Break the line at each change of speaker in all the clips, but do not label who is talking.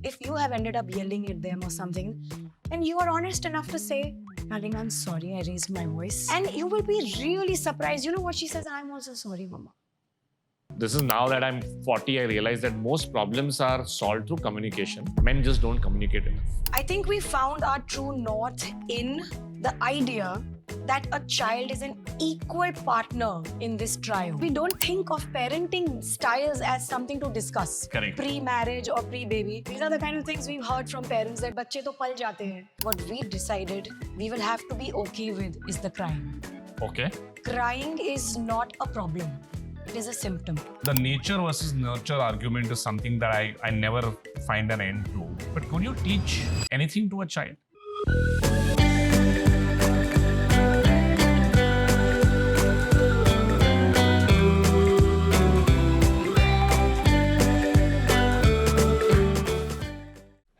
if you have ended up yelling at them or something, and you are honest enough to say, darling, I'm sorry, I raised my voice. And you will be really surprised. You know what she says? I'm also sorry, mama.
This is now that I'm 40, I realize that most problems are solved through communication. Men just don't communicate enough.
I think we found our true north in the idea that a child is an equal partner in this trio. We don't think of parenting styles as something to discuss.
Correct.
Pre-marriage or pre-baby. These are the kind of things we've heard from parents that बच्चे तो पल जाते हैं. What we've decided we will have to be okay with is the crying.
Okay.
Crying is not a problem. It is a symptom.
The nature versus nurture argument is something that I never find an end to. But could you teach anything to a child?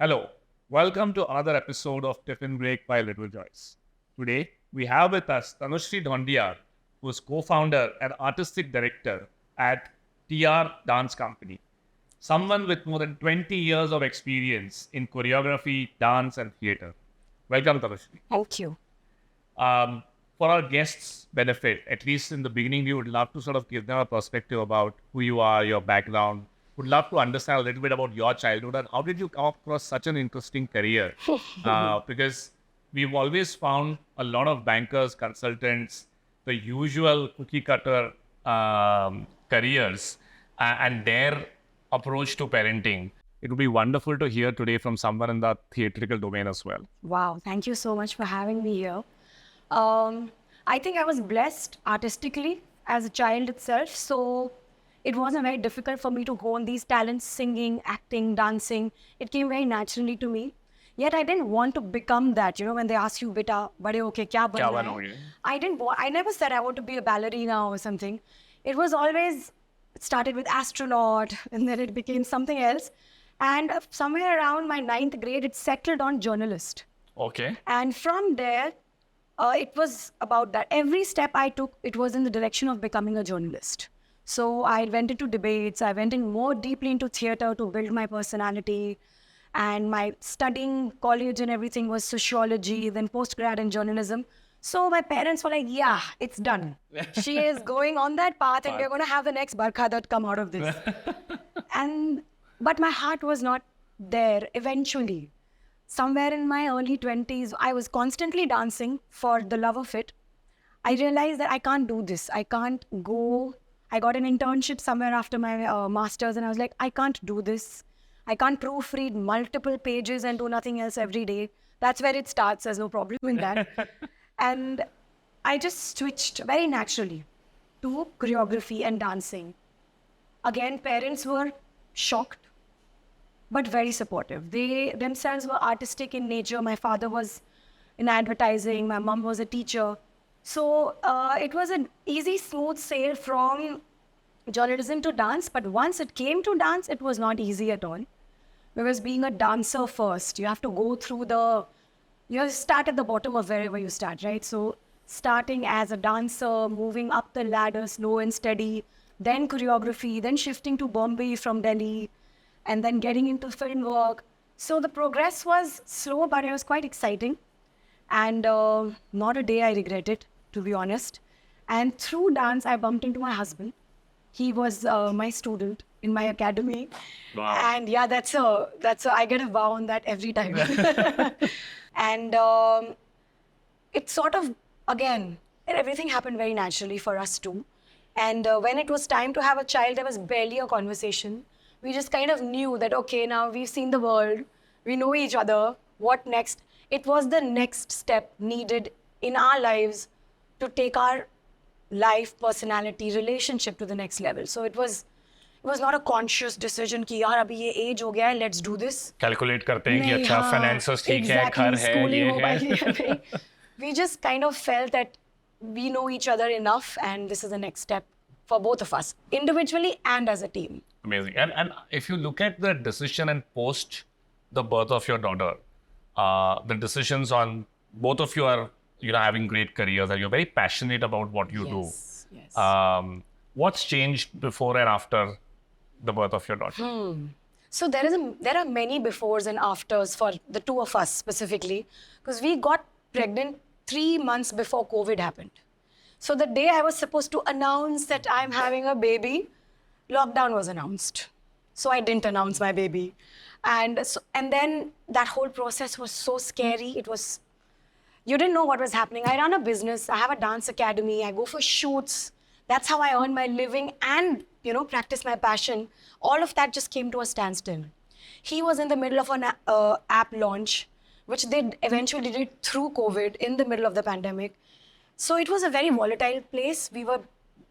Hello, welcome to another episode of Tiffin Break by Little Joyce. Today, we have with us Tanushree Dhaundiyal, who is co-founder and artistic director at TR Dance Company. Someone with more than 20 years of experience in choreography, dance, and theatre. Welcome, Tanushree.
Thank you.
For our guests' benefit, at least in the beginning, we would love to sort of give them a perspective about who you are, your background. Would love to understand a little bit about your childhood and how did you come across such an interesting career? Because we've always found a lot of bankers, consultants, the usual cookie cutter careers and their approach to parenting. It would be wonderful to hear today from someone in the theatrical domain as well.
Wow, thank you so much for having me here. I think I was blessed artistically as a child itself, so it wasn't very difficult for me to hone these talents, singing, acting, dancing. It came very naturally to me. Yet I didn't want to become that. You know, when they ask you, "Beta, bade hoke kya banna hai?" I never said I want to be a ballerina or something. It was always, it started with astronaut, and then it became something else. And somewhere around my 9th grade, it settled on journalist.
Okay.
And from there, it was about that. Every step I took, it was in the direction of becoming a journalist. So I went into debates. I went in more deeply into theatre to build my personality. And my studying college and everything was sociology, then postgrad in journalism. So my parents were like, yeah, it's done. She is going on that path and we're going to have the next Barkha that come out of this. But my heart was not there eventually. Somewhere in my early 20s, I was constantly dancing for the love of it. I realized that I can't do this. I can't go. I got an internship somewhere after my master's and I was like, I can't do this. I can't proofread multiple pages and do nothing else every day. That's where it starts. There's no problem in that. And I just switched very naturally to choreography and dancing. Again, parents were shocked, but very supportive. They themselves were artistic in nature. My father was in advertising. My mom was a teacher. So it was an easy, smooth sail from journalism to dance. But once it came to dance, it was not easy at all. Because being a dancer first, you have to go through you start at the bottom of wherever you start, right? So starting as a dancer, moving up the ladder, slow and steady, then choreography, then shifting to Bombay from Delhi, and then getting into film work. So the progress was slow, but it was quite exciting. And not a day I regret it, to be honest. And through dance, I bumped into my husband. He was my student in my academy.
Wow.
And yeah, I get a vow on that every time. And it sort of, again, everything happened very naturally for us too. And when it was time to have a child, there was barely a conversation. We just kind of knew that, okay, now we've seen the world. We know each other. What next? It was the next step needed in our lives to take our life, personality, relationship to the next level. So it was not a conscious decision कि यार अभी ये age हो गया है, let's do this.
Calculate करते हैं कि
नहीं,
अच्छा
हाँ,
finances ठीक है,
exactly,
घर है,
schooling
ये
mobile
है.
है. We just kind of felt that we know each other enough and this is the next step for both of us, individually and as a team.
Amazing. And if you look at the decision and post the birth of your daughter, the decisions on both of you are, having great careers and you're very passionate about what you do.
Yes.
What's changed before and after the birth of your daughter?
So there are many befores and afters for the two of us specifically, because we got pregnant 3 months before COVID happened. So the day I was supposed to announce that I'm having a baby, lockdown was announced. So I didn't announce my baby. And then that whole process was so scary. You didn't know what was happening. I run a business. I have a dance academy. I go for shoots. That's how I earn my living and, practice my passion. All of that just came to a standstill. He was in the middle of an app launch, which they eventually did through COVID in the middle of the pandemic. So it was a very volatile place.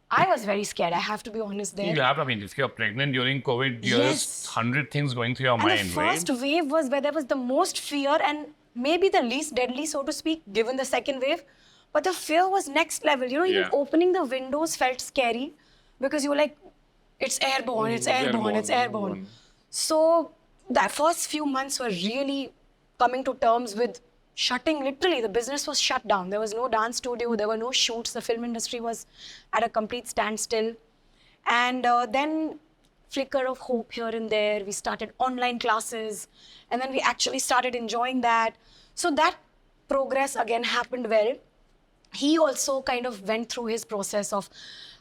I was very scared. I have to be honest there.
You have, if you're pregnant during COVID, there's 100 things going through your mind,
And the first
right?
wave was where there was the most fear and maybe the least deadly, so to speak, given the second wave. But the fear was next level. Even opening the windows felt scary because you were like, it's airborne, it's airborne, it's airborne. So the first few months were really coming to terms with shutting, literally, the business was shut down. There was no dance studio, there were no shoots, the film industry was at a complete standstill. And then flicker of hope here and there. We started online classes and then we actually started enjoying that. So that progress again happened well. He also kind of went through his process of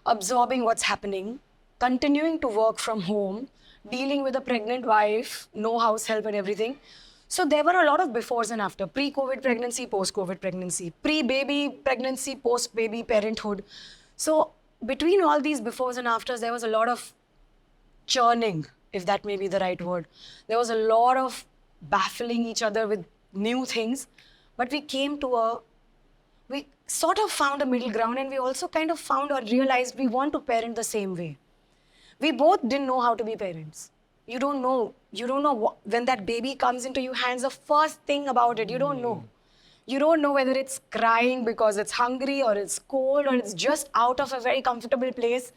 absorbing what's happening, continuing to work from home, dealing with a pregnant wife, no house help and everything. So there were a lot of befores and after, pre-COVID pregnancy, post-COVID pregnancy, pre-baby pregnancy, post-baby parenthood. So between all these befores and afters, there was a lot of churning, if that may be the right word. There was a lot of baffling each other with new things, but we sort of found a middle ground, and we also kind of found or realized we want to parent the same way. We both didn't know how to be parents. You don't know when that baby comes into your hands, the first thing about it, you don't know. You don't know whether it's crying because it's hungry or it's cold or it's just out of a very comfortable place.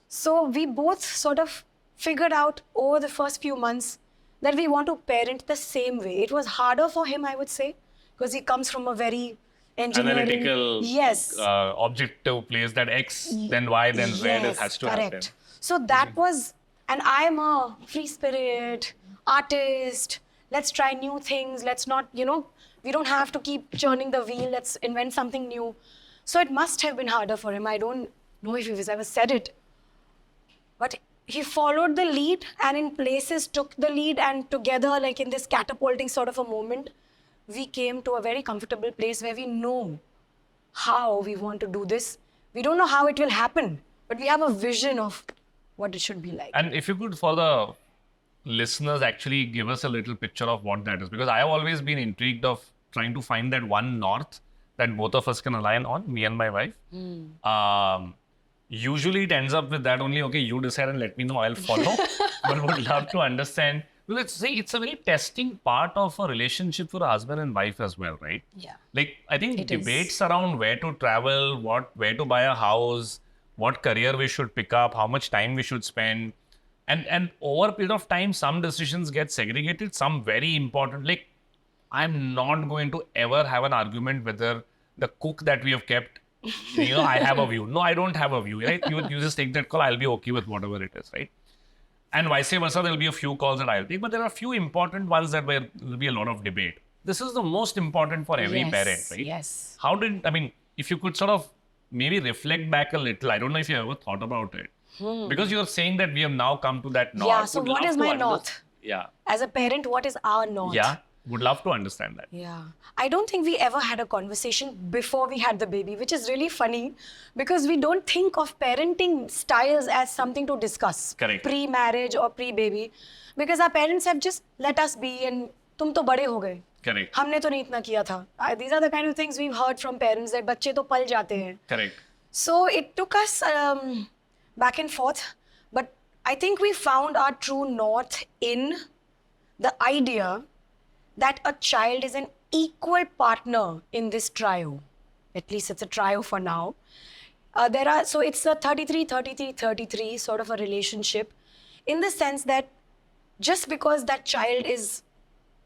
So we both sort of figured out over the first few months that we want to parent the same way. It was harder for him, I would say, because he comes from a very
Analytical,
yes,
objective place that X, then Y, then Z has to happen.
correct. So that was, and I'm a free spirit, artist, let's try new things, let's not, we don't have to keep churning the wheel, let's invent something new. So it must have been harder for him. I don't know if he's ever said it. But he followed the lead and in places took the lead, and together, like in this catapulting sort of a moment, we came to a very comfortable place where we know how we want to do this. We don't know how it will happen, but we have a vision of what it should be like.
And if you could, for the listeners, actually give us a little picture of what that is, because I have always been intrigued of trying to find that one north that both of us can align on, me and my wife. Usually it ends up with that only, okay, you decide and let me know, I'll follow. But would love to understand. Well, let's say it's a very testing part of a relationship for a husband and wife as well, right?
Yeah.
Like, I think
It
debates
is.
around where to travel, where to buy a house, what career we should pick up, how much time we should spend. And over a period of time, some decisions get segregated, some very important. Like, I'm not going to ever have an argument whether the cook that we have kept, I have a view. No, I don't have a view, right? You just take that call, I'll be okay with whatever it is, right? And vice versa, there'll be a few calls that I'll take, but there are a few important ones that there'll be a lot of debate. This is the most important for every parent, right?
Yes.
If you could sort of maybe reflect back a little, I don't know if you ever thought about it. Because you're saying that we have now come to that north.
Yeah, so
Would
what
love
is
to
my
understand-
north?
Yeah.
As a parent, what is our north?
Yeah. Would love to understand that.
Yeah. I don't think we ever had a conversation before we had the baby, which is really funny because we don't think of parenting styles as something to discuss.
Correct.
Pre-marriage or pre-baby. Because our parents have just let us be and tum to bade ho gaye.
Correct.
हमने तो नहीं इतना किया था. These are the kind of things we've heard from parents that बच्चे तो पल जाते हैं.
Correct.
So it took us back and forth. But I think we found our true north in the idea that a child is an equal partner in this trio. At least it's a trio for now. So it's a 33 sort of a relationship in the sense that just because that child is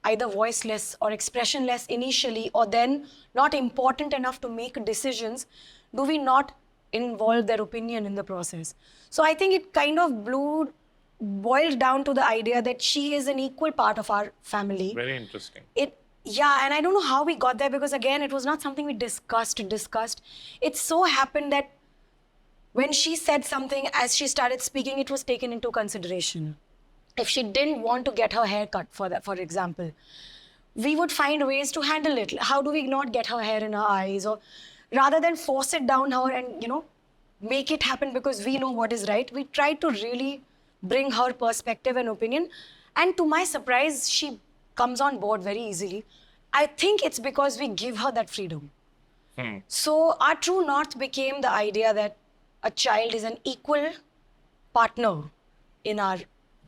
either voiceless or expressionless initially or then not important enough to make decisions, do we not involve their opinion in the process? So I think it kind of blew boiled down to the idea that she is an equal part of our family.
Very interesting.
Yeah, and I don't know how we got there, because again, it was not something we discussed. It so happened that when she said something, as she started speaking, it was taken into consideration. If she didn't want to get her hair cut, for example, we would find ways to handle it. How do we not get her hair in her eyes? Or rather than force it down her and, make it happen because we know what is right, we tried to really bring her perspective and opinion. And to my surprise, she comes on board very easily. I think it's because we give her that freedom. So our true north became the idea that a child is an equal partner in our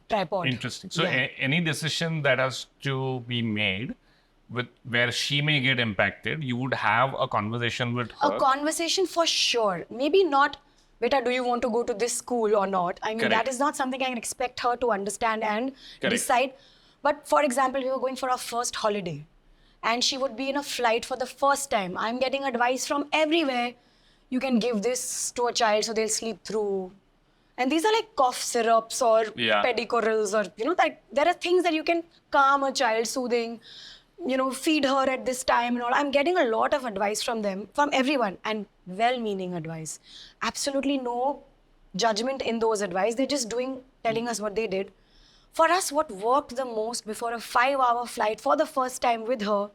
tripod.
Interesting. So
Yeah.
any decision that has to be made with where she may get impacted, you would have a conversation with her.
A conversation for sure. Maybe not, beta, do you want to go to this school or not? I mean,
Correct.
that is not something I can expect her to understand and
Correct.
decide. But for example, we were going for our first holiday and she would be in a flight for the first time. I'm getting advice from everywhere. You can give this to a child so they'll sleep through. And these are like cough syrups or
Yeah.
pedicurals, or, that there are things that you can calm a child, soothing, feed her at this time and all. I'm getting a lot of advice from them, from everyone, and well-meaning advice. Absolutely no judgment in those advice. They're just telling us what they did. For us, what worked the most before a 5-hour flight for the first time with her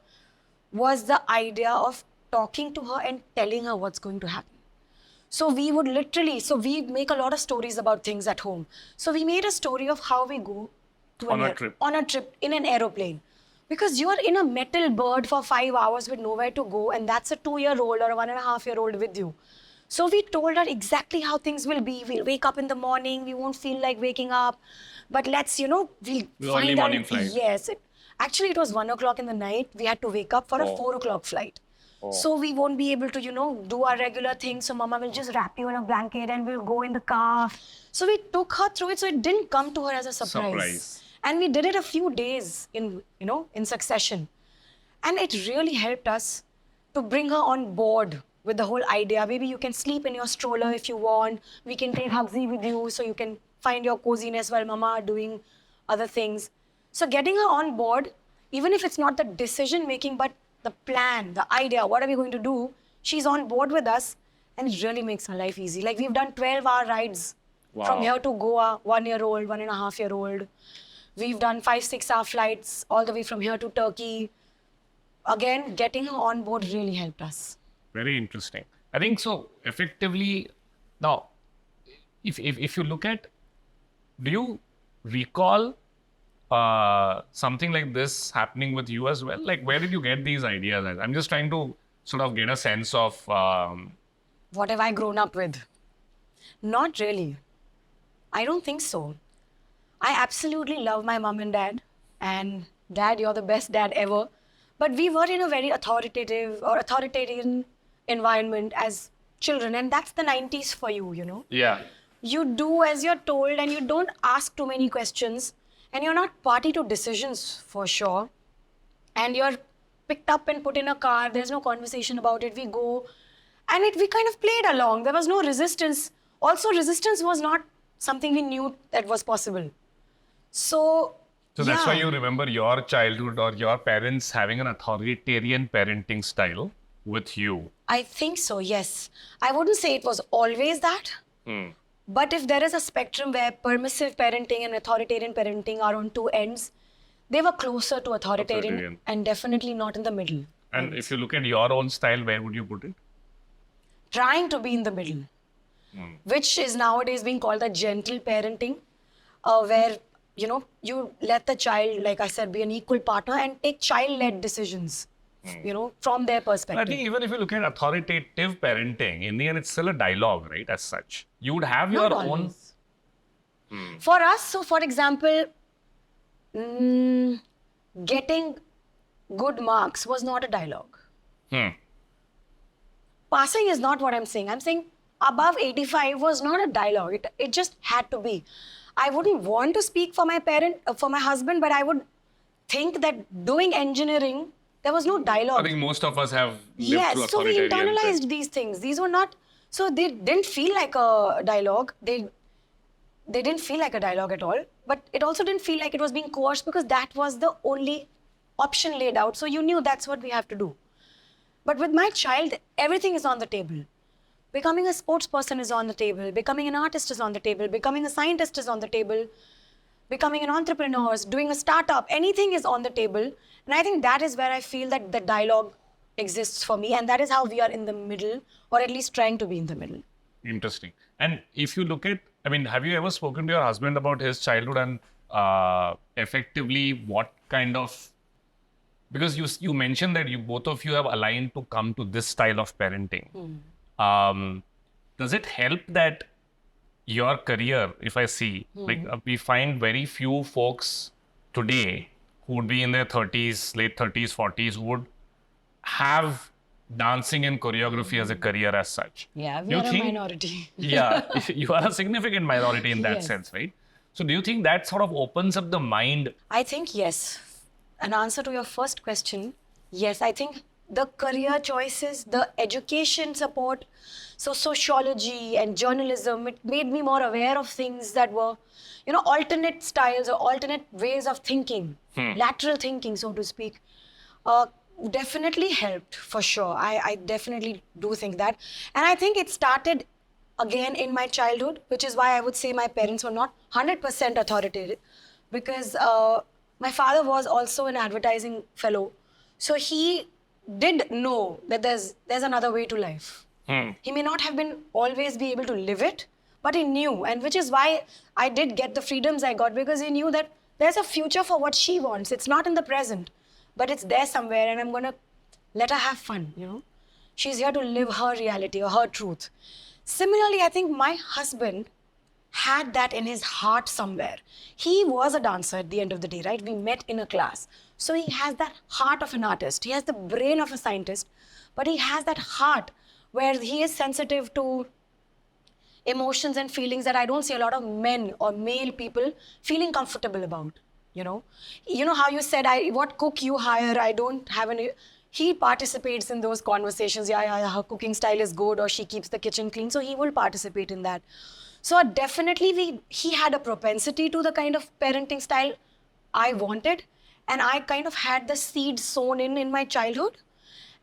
was the idea of talking to her and telling her what's going to happen. So we would we make a lot of stories about things at home. So we made a story of how we go to
On a trip.
on a trip in an aeroplane. Because you are in a metal bird for 5 hours with nowhere to go, and that's a 2-year-old or a 1.5-year-old with you. So we told her exactly how things will be. We'll wake up in the morning. We won't feel like waking up. But let's, we'll
Early
find
morning
out.
flight.
Yes. Actually, it was 1 o'clock in the night. We had to wake up for a 4 o'clock flight. So we won't be able to, do our regular things. So mama will just wrap you in a blanket and we'll go in the car. So we took her through it. So it didn't come to her as a surprise. And we did it a few days in succession. And it really helped us to bring her on board with the whole idea. Maybe you can sleep in your stroller if you want. We can take Hugsy with you so you can find your coziness while mama are doing other things. So getting her on board, even if it's not the decision making, but the plan, the idea, what are we going to do? She's on board with us, and it really makes her life easy. Like, we've done 12-hour rides from here to Goa, 1-year-old, 1.5-year-old. We've done 5-6-hour flights all the way from here to Turkey. Again, getting her on board really helped us.
Very interesting. I think so. Effectively, now, if you look at, do you recall something like this happening with you as well? Like, where did you get these ideas? I'm just trying to sort of get a sense of.
What have I grown up with? Not really. I don't think so. I absolutely love my mom and dad. And Dad, you're the best dad ever. But we were in a very authoritative or authoritarian environment as children. And that's the 90s for you,
Yeah.
You do as you're told and you don't ask too many questions. And you're not party to decisions for sure. And you're picked up and put in a car. There's no conversation about it. We go. And we kind of played along. There was no resistance. Also, resistance was not something we knew that was possible. So
That's why you remember your childhood or your parents having an authoritarian parenting style with you.
I think so, yes. I wouldn't say it was always that. But if there is a spectrum where permissive parenting and authoritarian parenting are on two ends, they were closer to authoritarian. And definitely not in the middle.
And if you look at your own style, where would you put it?
Trying to be in the middle, which is nowadays being called the gentle parenting, where, you let the child, like I said, be an equal partner and take child-led decisions, from their perspective.
I think even if you look at authoritative parenting, in the end, it's still a dialogue, right, as such. You would have your
Not
own.
always. For us, so for example, getting good marks was not a dialogue. Passing is not what I'm saying. I'm saying above 85 was not a dialogue. It just had to be. I wouldn't want to speak for my for my husband, but I would think that doing engineering, there was no dialogue.
I think most of us have lived through
Yes, so we
authoritarian.
internalized these things. These were not, so they didn't feel like a dialogue. they didn't feel like a dialogue at all, but it also didn't feel like it was being coerced because that was the only option laid out. So you knew that's what we have to do. But with my child, everything is on the table. Becoming a sports person is on the table. Becoming an artist is on the table. Becoming a scientist is on the table. Becoming an entrepreneur, doing a startup, anything is on the table. And I think that is where I feel that the dialogue exists for me. And that is how we are in the middle, or at least trying to be in the middle.
Interesting. And if you look at, I mean, have you ever spoken to your husband about his childhood and effectively what kind of, because you mentioned that you both of you have aligned to come to this style of parenting. Does it help that your career, if I see, we find very few folks today who would be in their 30s, late 30s, 40s, who would have dancing and choreography as a career as such.
Yeah, we
Do you
are a
think-
minority.
Yeah, you are a significant minority in that
Yes.
sense, right? So do you think that sort of opens up the mind?
I think yes. An answer to your first question, yes. I think the career choices, the education support, so sociology and journalism, it made me more aware of things that were, alternate styles or alternate ways of thinking, lateral thinking, so to speak. Definitely helped for sure. I definitely do think that. And I think it started again in my childhood, which is why I would say my parents were not 100% authoritative, because my father was also an advertising fellow. So he did know that there's another way to life. He may not have been always be able to live it, but he knew, and which is why I did get the freedoms I got, because he knew that there's a future for what she wants. It's not in the present, but it's there somewhere, and I'm going to let her have fun, She's here to live her reality or her truth. Similarly, I think my husband had that in his heart somewhere. He was a dancer at the end of the day, right? We met in a class. So he has that heart of an artist. He has the brain of a scientist, but he has that heart where he is sensitive to emotions and feelings that I don't see a lot of men or male people feeling comfortable about, You know how you said, what cook you hire, I don't have any. He participates in those conversations. Yeah, her cooking style is good, or she keeps the kitchen clean. So he will participate in that. So definitely he had a propensity to the kind of parenting style I wanted. And I kind of had the seed sown in my childhood.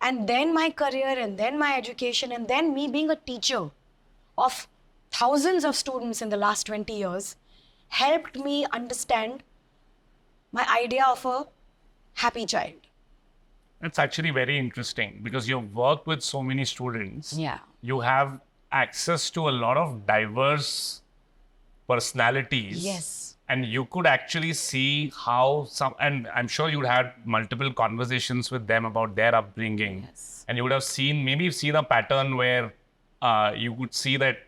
And then my career, and then my education, and then me being a teacher of thousands of students in the last 20 years helped me understand my idea of a happy child.
That's actually very interesting because you've worked with so many students.
Yeah.
You have access to a lot of diverse personalities.
Yes.
And you could actually see how and I'm sure you had multiple conversations with them about their upbringing.
Yes.
And you would have seen a pattern where you could see that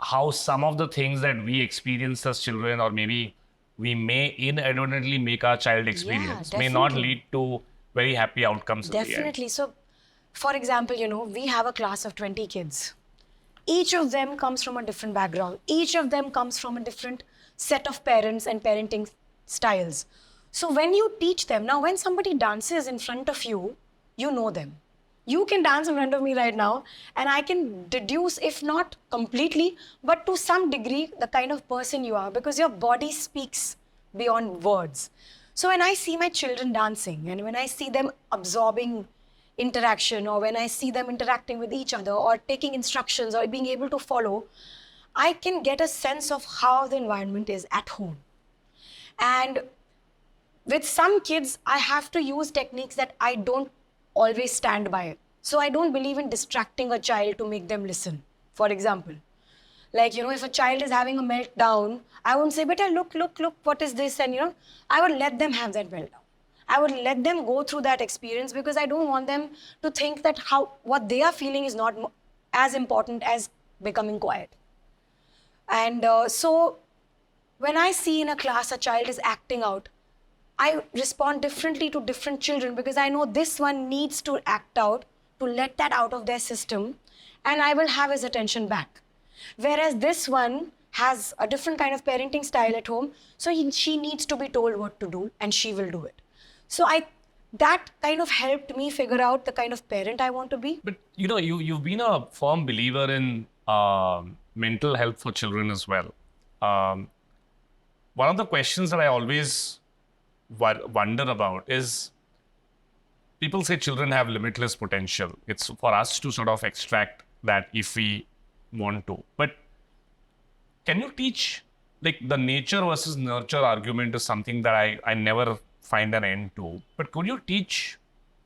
how some of the things that we experience as children, or maybe we may inadvertently make our child experience, may not
definitely.
lead to very happy outcomes. in the end.
Definitely. So, for example, we have a class of 20 kids. Each of them comes from a different background. Each of them comes from a different set of parents and parenting styles. So when you teach them, now when somebody dances in front of you, you know them. You can dance in front of me right now, and I can deduce, if not completely, but to some degree, the kind of person you are, because your body speaks beyond words. So when I see my children dancing, and when I see them absorbing interaction, or when I see them interacting with each other, or taking instructions, or being able to follow, I can get a sense of how the environment is at home. And with some kids, I have to use techniques that I don't always stand by. So I don't believe in distracting a child to make them listen. For example, like, if a child is having a meltdown, I won't say, "Beta, look, what is this?" And, I would let them have that meltdown. I would let them go through that experience, because I don't want them to think that what they are feeling is not as important as becoming quiet. And so when I see in a class a child is acting out, I respond differently to different children, because I know this one needs to act out, to let that out of their system, and I will have his attention back. Whereas this one has a different kind of parenting style at home, so she needs to be told what to do, and she will do it. So that kind of helped me figure out the kind of parent I want to be.
But you've been a firm believer in mental health for children as well.
Um, One of the questions that I always wonder about is people say children have limitless potential. It's for us to sort of extract that if we want to. But can you teach, like the nature versus nurture argument is something that I never find an end to. But could you teach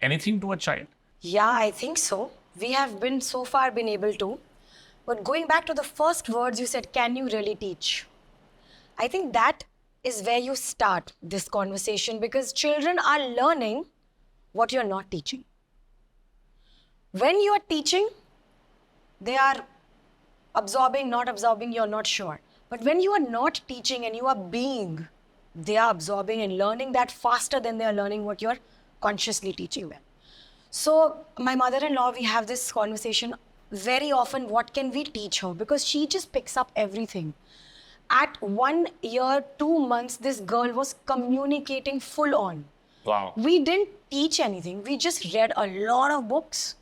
anything to a child?
Yeah, I think so. We have been so far been able to. But going back to the first words you said, can you really teach? I think that is where you start this conversation because children are learning what you're not teaching. When you are teaching, they are absorbing, not absorbing, you're not sure. But when you are not teaching and you are being, they are absorbing and learning that faster than they are learning what you're consciously teaching them. So my mother-in-law, we have this conversation very often, what can we teach her? Because she just picks up everything. At 1 year, 2 months, this girl was communicating full on.
Wow.
We didn't teach anything. We just read a lot of books.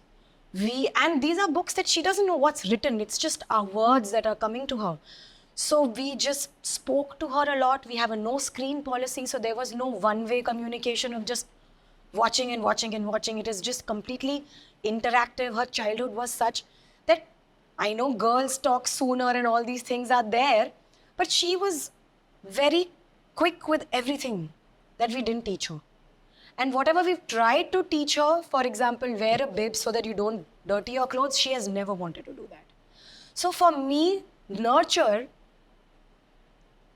And these are books that she doesn't know what's written. It's just our words that are coming to her. So we just spoke to her a lot. We have a no screen policy. So there was no one-way communication of just watching and watching and watching. It is just completely interactive. Her childhood was such that I know girls talk sooner and all these things are there. But she was very quick with everything that we didn't teach her. And whatever we've tried to teach her, for example, wear a bib so that you don't dirty your clothes, she has never wanted to do that. So for me, nurture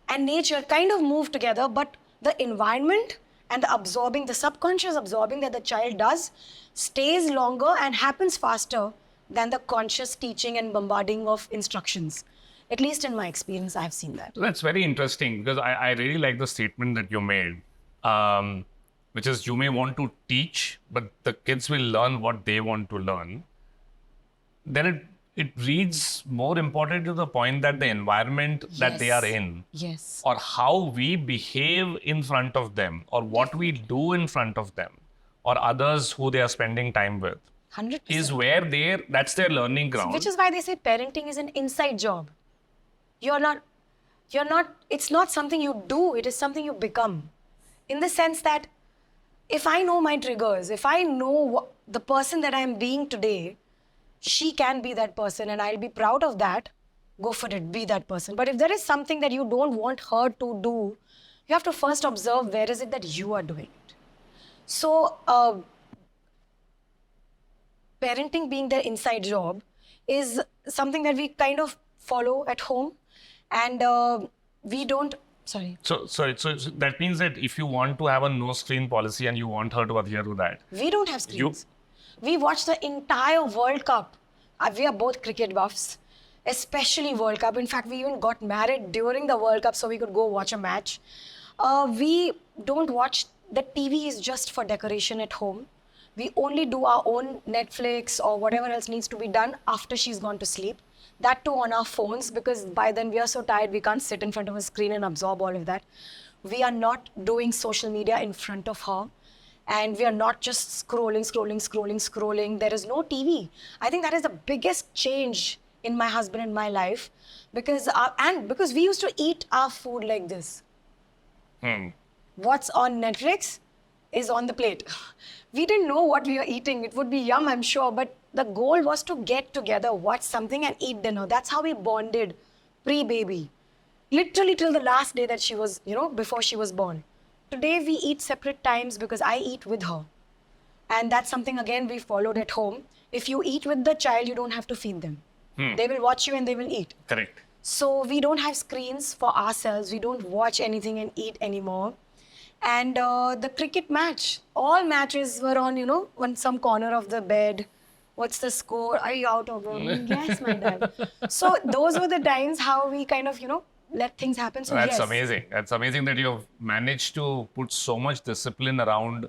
and nature kind of move together, but the environment and the absorbing, the subconscious absorbing that the child does stays longer and happens faster than the conscious teaching and bombarding of instructions. At least in my experience, I've seen that.
So that's very interesting because I really like the statement that you made, which is you may want to teach, but the kids will learn what they want to learn. Then it reads more important to the point that the environment that they are in,
Yes.
or how we behave in front of them, or what we do in front of them, or others who they are spending time with,
100%.
is where that's their learning ground.
Which is why they say parenting is an inside job. It's not something you do, it is something you become. In the sense that if I know my triggers, if I know the person that I'm being today, she can be that person and I'll be proud of that, go for it, be that person. But if there is something that you don't want her to do, you have to first observe where is it that you are doing it. So, parenting being their inside job is something that we kind of follow at home. And we don't, sorry.
So that means that if you want to have a no screen policy and you want her to adhere to that,
We don't have screens. We watch the entire World Cup. We are both cricket buffs, especially World Cup. In fact, we even got married during the World Cup so we could go watch a match. We don't watch, the TV is just for decoration at home. We only do our own Netflix or whatever else needs to be done after she's gone to sleep. That too on our phones, because by then we are so tired we can't sit in front of a screen and absorb all of that. We are not doing social media in front of her. And we are not just scrolling. There is no TV. I think that is the biggest change in my husband and my life, because we used to eat our food like this. What's on Netflix is on the plate. We didn't know what we were eating. It would be yum, I'm sure, but the goal was to get together, watch something and eat dinner. That's how we bonded pre-baby. Literally till the last day that she was, before she was born. Today we eat separate times because I eat with her. And that's something, again, we followed at home. If you eat with the child, you don't have to feed them. They will watch you and they will eat.
correct.
So we don't have screens for ourselves. We don't watch anything and eat anymore. And the cricket match, all matches were on, on some corner of the bed. What's the score? Are you out of it? Yes, my dad. So those were the times how we kind of, let things happen. So
That's
yes.
amazing. That's amazing that you've managed to put so much discipline around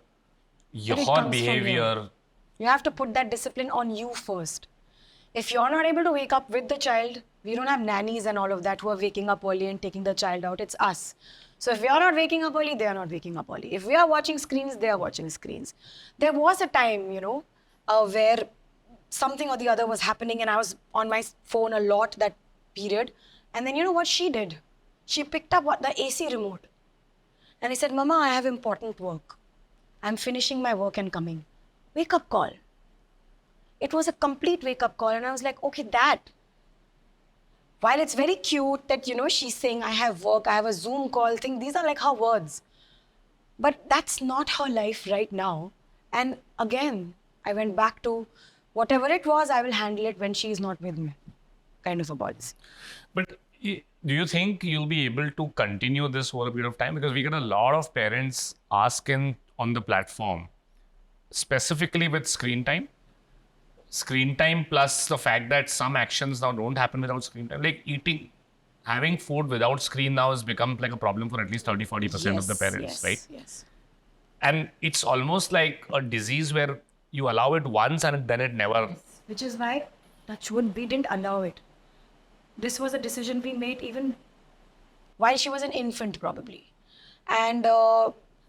your
comes from
behavior.
You have to put that discipline on you first. If you're not able to wake up with the child, we don't have nannies and all of that who are waking up early and taking the child out. It's us. So if we are not waking up early, they are not waking up early. If we are watching screens, they are watching screens. There was a time, where something or the other was happening and I was on my phone a lot that period. And then you know what she did? She picked up the AC remote. And he said, Mama, I have important work. I'm finishing my work and coming. Wake up call. It was a complete wake up call. And I was like, okay, Dad. While it's very cute that, she's saying, I have work, I have a Zoom call thing. These are like her words. But that's not her life right now. And again, I went back to whatever it was, I will handle it when she is not with me. Kind of a policy.
But do you think you'll be able to continue this over a period of time? Because we get a lot of parents asking on the platform, specifically with screen time plus the fact that some actions now don't happen without screen time. Like eating, having food without screen now has become like a problem for at least 30-40% of the parents, right?
Yes.
And it's almost like a disease where you allow it once and then it never...
Which is why, touch wood, we didn't allow it. This was a decision we made even while she was an infant, probably. And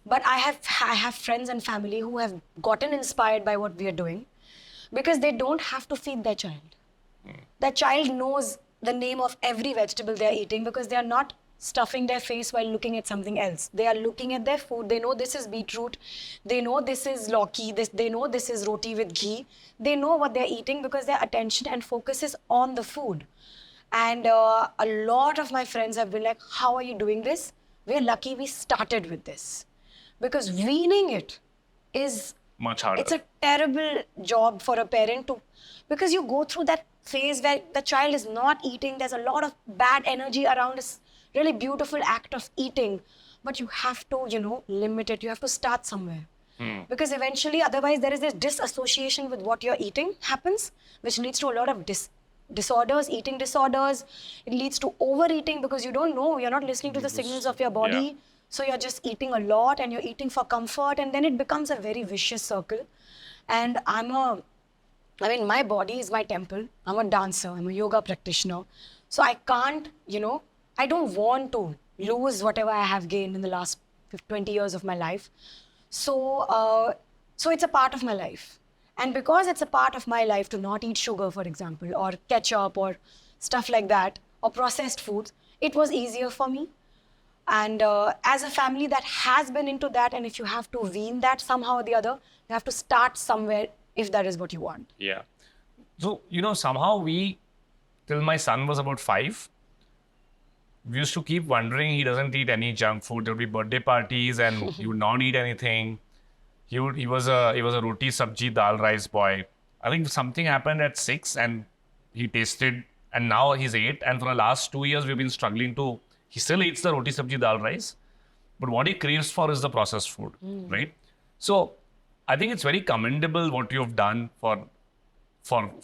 but I have friends and family who have gotten inspired by what we are doing, because they don't have to feed their child. That child knows the name of every vegetable they are eating, because they are not stuffing their face while looking at something else. They are looking at their food. They know this is beetroot. They know this is lauki. They know this is roti with ghee. They know what they're eating because their attention and focus is on the food. And a lot of my friends have been like, how are you doing this? We're lucky we started with this. Because weaning it is...
much harder.
It's a terrible job for a parent to... Because you go through that phase where the child is not eating. There's a lot of bad energy around this really beautiful act of eating. But you have to, limit it. You have to start somewhere. Because eventually, otherwise, there is this disassociation with what you're eating happens, which leads to a lot of disorders, eating disorders. It leads to overeating because you don't know, you're not listening to the signals of your body.
Yeah.
So you're just eating a lot and you're eating for comfort, and then it becomes a very vicious circle. And my body is my temple. I'm a dancer, I'm a yoga practitioner. So I can't, I don't want to lose whatever I have gained in the last 20 years of my life. So it's a part of my life. And because it's a part of my life to not eat sugar, for example, or ketchup or stuff like that, or processed foods, it was easier for me. And as a family that has been into that, and if you have to wean that somehow or the other, you have to start somewhere if that is what you want.
Yeah. So, somehow till my son was about 5, we used to keep wondering, he doesn't eat any junk food. There'll be birthday parties and he would not eat anything. He was a roti, sabji, dal, rice boy. I think something happened at 6 and he tasted, and now he's 8. And for the last 2 years, we've been struggling to... He still eats the roti, sabji, dal, rice, but what he craves for is the processed food, right? So I think it's very commendable what you've done for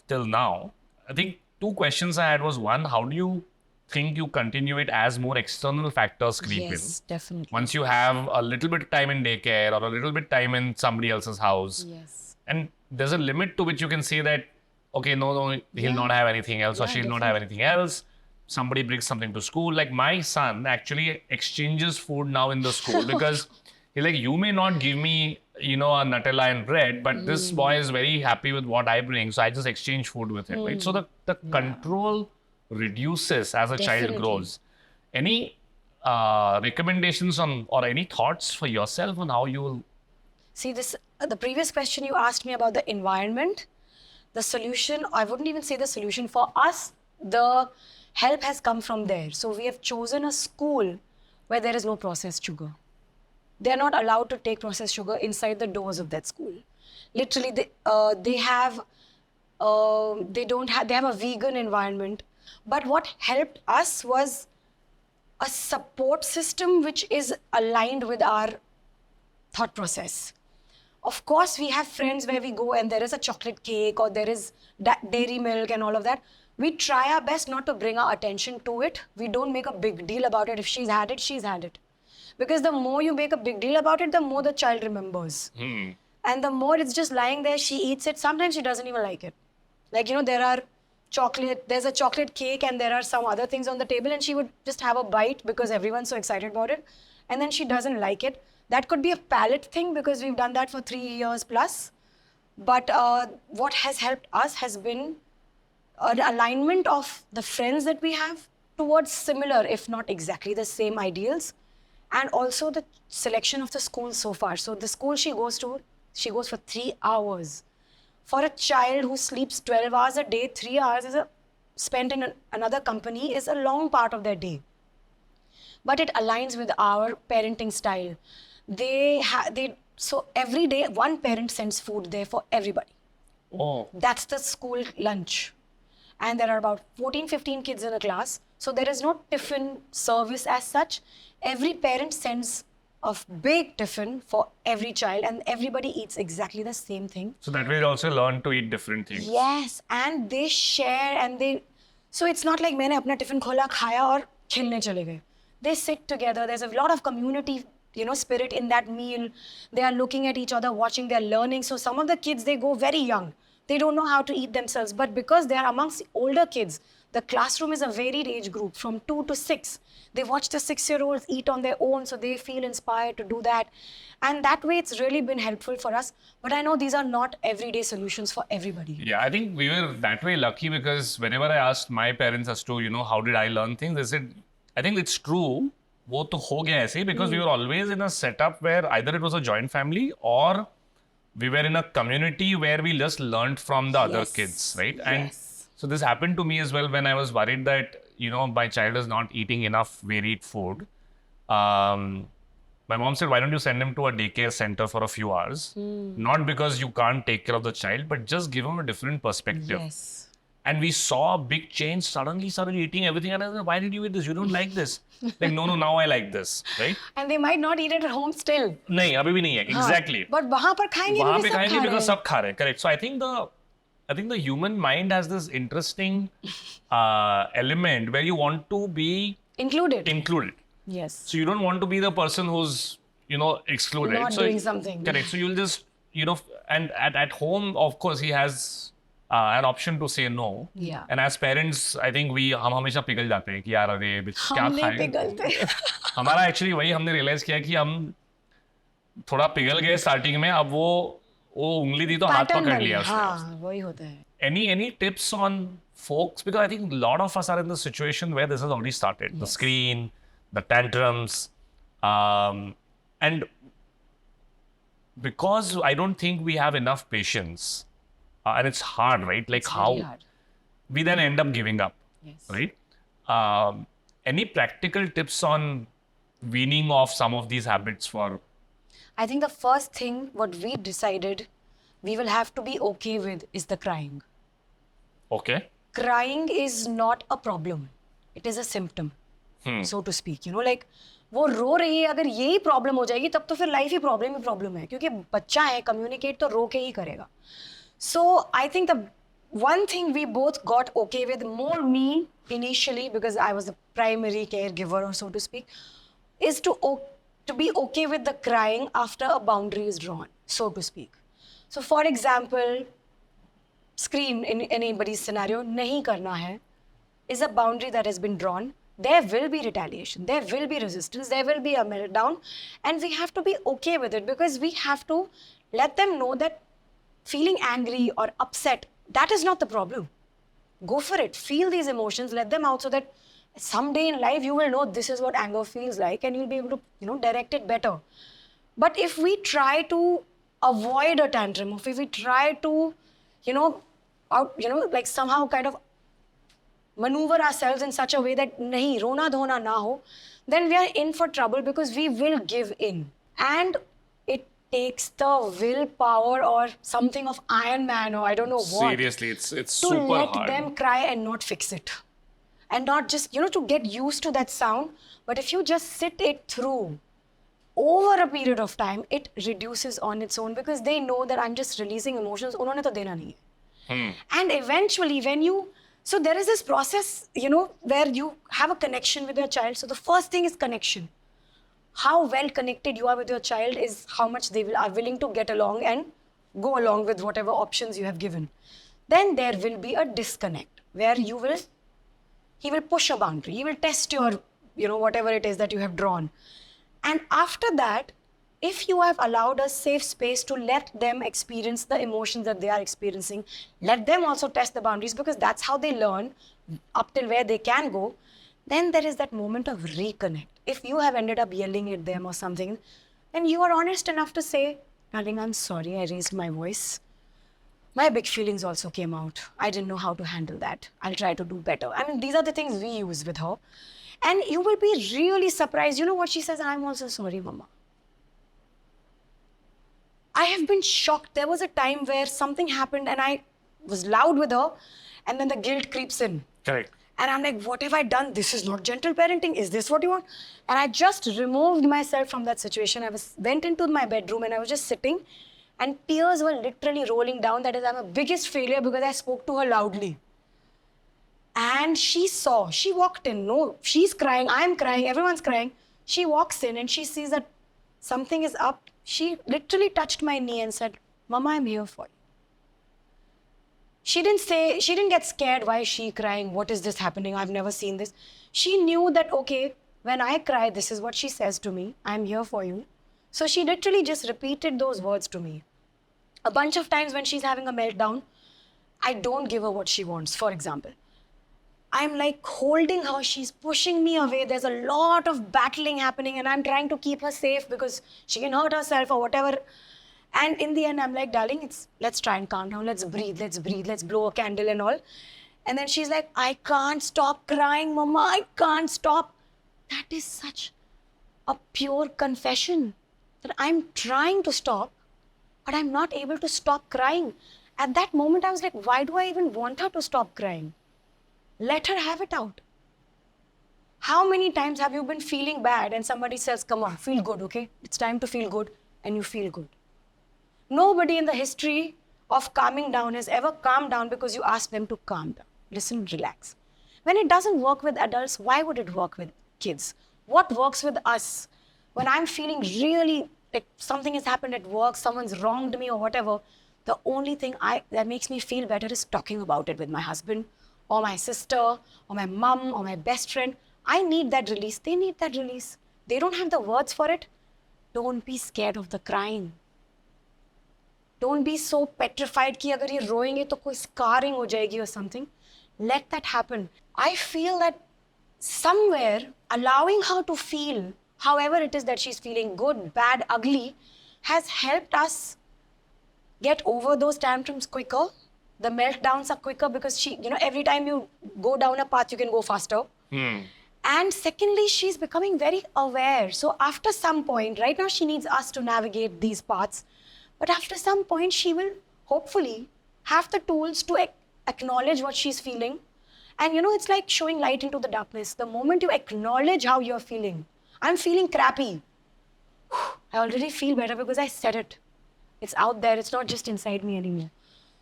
till now. I think 2 questions I had was, one, how do you think you continue it as more external factors creep in?
Yes, definitely.
Once you have a little bit of time in daycare or a little bit time in somebody else's house,
Yes.
and there's a limit to which you can say that, okay, no, he'll not have anything else, or she'll not have anything else. Somebody brings something to school. Like my son actually exchanges food now in the school because he's like, you may not give me, a Nutella and bread, but this boy is very happy with what I bring. So I just exchange food with him, right? So the control reduces as a child grows. Any recommendations on, or any thoughts for yourself on how you will...
See, the previous question you asked me about the environment, the solution, I wouldn't even say the solution. For us, the help has come from there. So we have chosen a school where there is no processed sugar. They're not allowed to take processed sugar inside the doors of that school. Literally, they have a vegan environment. But what helped us was a support system which is aligned with our thought process. Of course, we have friends where we go and there is a chocolate cake or there is dairy milk and all of that. We try our best not to bring our attention to it. We don't make a big deal about it. If she's had it, she's had it. Because the more you make a big deal about it, the more the child remembers. And the more it's just lying there, she eats it. Sometimes she doesn't even like it. Like, there's a chocolate cake and there are some other things on the table and she would just have a bite because everyone's so excited about it. And then she doesn't like it. That could be a palate thing because we've done that for 3 years plus. But what has helped us has been an alignment of the friends that we have, towards similar, if not exactly the same ideals. And also the selection of the school so far. So the school she goes to, she goes for 3 hours. For a child who sleeps 12 hours a day, 3 hours spent in another company is a long part of their day. But it aligns with our parenting style. So every day, one parent sends food there for everybody.
Oh.
That's the school lunch. And there are about 14, 15 kids in a class. So there is no tiffin service as such. Every parent sends a big tiffin for every child and everybody eats exactly the same thing.
So that way they also learn to eat different things.
Yes, and they share and they... So it's not like मैंने अपना tiffin खोला, खाया और खेलने चले गए. They sit together. There's a lot of community, spirit in that meal. They are looking at each other, watching, they're learning. So some of the kids, they go very young. They don't know how to eat themselves. But because they are amongst the older kids, the classroom is a varied age group from 2 to 6. They watch the 6-year-olds eat on their own, so they feel inspired to do that. And that way, it's really been helpful for us. But I know these are not everyday solutions for everybody.
Yeah, I think we were that way lucky because whenever I asked my parents as to, how did I learn things, they said, I think it's true. वो तो हो गया ऐसे because we were always in a setup where either it was a joint family or we were in a community where we just learned from the other kids, right? And so this happened to me as well when I was worried that, my child is not eating enough varied food. My mom said, why don't you send him to a daycare center for a few hours? Not because you can't take care of the child, but just give him a different perspective.
Yes.
And we saw a big change. Suddenly started eating everything. And I said, why did you eat this? You don't like this. Like, no, now I like this, right?
And they might not eat it at home still.
नहीं, अभी भी नहीं है. Exactly.
But वहाँ पर खाएंगे
वहाँ पे
क्योंकि सब
खाएंगे
खा
because
रहे हैं.
सब खा रहे हैं. Correct. So I think the human mind has this interesting element where you want to be
Included. Yes.
So you don't want to be the person who's, excluded.
Not
so
doing something.
Correct. So you'll just, and at home, of course, he has an option to say no.
Yeah.
And as parents, I think हम हमेशा पिघल जाते हैं कि यार अरे क्या
हम नहीं
खाएं.
पिघलते.
हमारा एक्चुअली वही हमने रियलाइज किया कि हम थोड़ा पिघल गए स्टार्टिंग में. अब वो उंगली दी तो हाथ पकड़ लिया उसने.
हाँ, वही होता है.
Any tips on folks? Because I think a lot of us are in the situation where this has already started. The screen, the tantrums, and because I don't think we have enough patience, and it's hard, right? Like
It's
how
very hard.
we then end up giving up,
Yes.
right? Any practical tips on weaning off some of these habits for?
I think the first thing what we decided we will have to be okay with is the crying.
Okay.
Crying is not a problem. It is a symptom, so to speak. Like वो रो रही है, अगर यही problem हो जाएगी तब तो फिर लाइफ ही प्रॉब्लम है क्योंकि बच्चा है, कम्युनिकेट तो रो के ही करेगा. So I think the one thing we both got okay with, more me initially because I was the primary caregiver or so to speak, is to be okay with the crying after a boundary is drawn, so to speak. So for example, scream in anybody's scenario, nahi karna hai, is a boundary that has been drawn. There will be retaliation, there will be resistance, there will be a meltdown, and we have to be okay with it because we have to let them know that feeling angry or upset, that is not the problem. Go for it, feel these emotions, let them out so that someday in life you will know this is what anger feels like and you'll be able to, direct it better. But if we try to avoid a tantrum, if we try to, like somehow kind of maneuver ourselves in such a way that nahi, rona dhona na ho, then we are in for trouble because we will give in. And it takes the willpower or something of Iron Man or I don't know what.
Seriously, it's
to
super
let
hard.
them cry and not fix it. And not just, to get used to that sound. But if you just sit it through over a period of time, it reduces on its own because they know that I'm just releasing emotions. Unhone to dena nahi hai. And eventually so there is this process, where you have a connection with your child. So the first thing is connection. How well connected you are with your child is how much they are willing to get along and go along with whatever options you have given. Then there will be a disconnect where he will push a boundary. He will test your, whatever it is that you have drawn. And after that, if you have allowed a safe space to let them experience the emotions that they are experiencing, let them also test the boundaries because that's how they learn up till where they can go, then there is that moment of reconnect. If you have ended up yelling at them or something, and you are honest enough to say, darling, I'm sorry, I raised my voice. My big feelings also came out. I didn't know how to handle that. I'll try to do better. I mean, these are the things we use with her. And you will be really surprised. You know what she says? I'm also sorry, Mama. I have been shocked. There was a time where something happened and I was loud with her, and then the guilt creeps in.
Correct.
And I'm like, what have I done? This is not gentle parenting. Is this what you want? And I just removed myself from that situation. Went into my bedroom and I was just sitting, and tears were literally rolling down. That is, I'm a biggest failure because I spoke to her loudly. And she walked in. No, she's crying, I'm crying, everyone's crying. She walks in and she sees that something is up. She literally touched my knee and said, Mama, I'm here for you. She didn't get scared. Why is she crying? What is this happening? I've never seen this. She knew that, okay, when I cry, this is what she says to me. I'm here for you. So she literally just repeated those words to me. A bunch of times when she's having a meltdown, I don't give her what she wants, for example. I'm like holding her, she's pushing me away. There's a lot of battling happening and I'm trying to keep her safe because she can hurt herself or whatever. And in the end, I'm like, darling, let's try and calm down. Let's breathe, let's blow a candle and all. And then she's like, I can't stop crying, Mama, I can't stop. That is such a pure confession that I'm trying to stop, but I'm not able to stop crying. At that moment, I was like, why do I even want her to stop crying? Let her have it out. How many times have you been feeling bad and somebody says, come on, feel good, okay? It's time to feel good, and you feel good. Nobody in the history of calming down has ever calmed down because you asked them to calm down. Listen, relax. When it doesn't work with adults, why would it work with kids? What works with us? When I'm feeling really like something has happened at work, someone's wronged me or whatever, the only thing that makes me feel better is talking about it with my husband or my sister or my mom or my best friend. I need that release. They need that release. They don't have the words for it. Don't be scared of the crying. Don't be so petrified कि अगर ये रोएंगे तो कोई scarring हो जाएगी or something. Let that happen. I feel that somewhere allowing her to feel however it is that she's feeling, good, bad, ugly, has helped us get over those tantrums quicker. The meltdowns are quicker because every time you go down a path, you can go faster. And secondly, she's becoming very aware. So after some point, right now she needs us to navigate these paths. But after some point, she will hopefully have the tools to acknowledge what she's feeling. And it's like showing light into the darkness. The moment you acknowledge how you're feeling, I'm feeling crappy. I already feel better because I said it. It's out there. It's not just inside me anymore.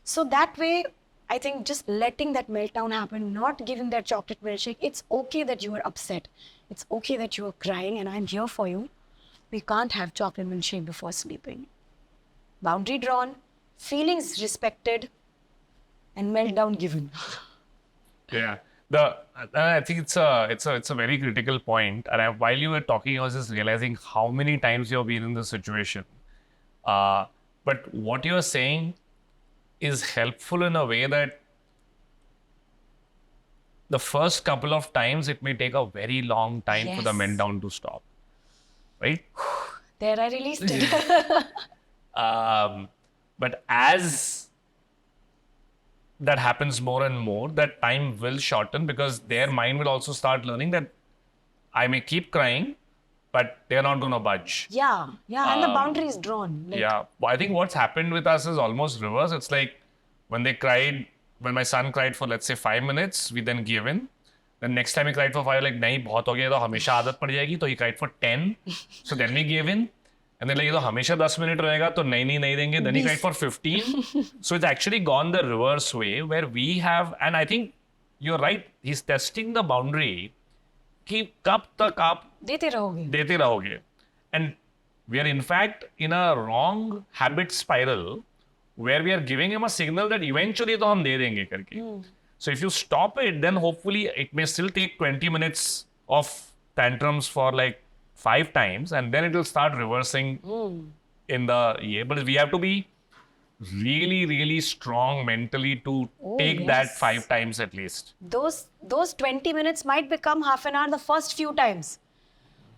So that way, I think just letting that meltdown happen, not giving that chocolate milkshake, it's okay that you are upset. It's okay that you are crying and I'm here for you. We can't have chocolate milkshake before sleeping. Boundary drawn, feelings respected, and meltdown given.
Yeah. I think it's a very critical point. And while you were talking, I was just realizing how many times you've been in this situation. But what you're saying is helpful in a way that the first couple of times it may take a very long time for the meltdown to stop. Right?
There I released it.
But as that happens more and more, that time will shorten because their mind will also start learning that I may keep crying, but they're not going to budge.
Yeah, and the boundary is drawn.
Yeah, I think what's happened with us is almost reverse. It's like when my son cried for, let's say, 5 minutes, we then give in. Then next time he cried for 5, like, nahi, bahut ho gaya, to hamesha aadat pad jayegi, so he cried for 10. So then we gave in. And then like, ये तो हमेशा 10 minute रहेगा तो नहीं देंगे. Then he cried for 15. So it's actually gone the reverse way where we have, and I think you're right, he's testing the boundary कि कब तक आप
देते
रहोगे. And we are in fact in a wrong habit spiral where we are giving him a signal that eventually तो हम दे देंगे करके. So if you stop it, then hopefully it may still take 20 minutes of tantrums for like 5 times, and then it will start reversing in the year. But we have to be really, really strong mentally to
Oh,
take that
yes.
5 times at least.
Those 20 minutes might become half an hour the first few times.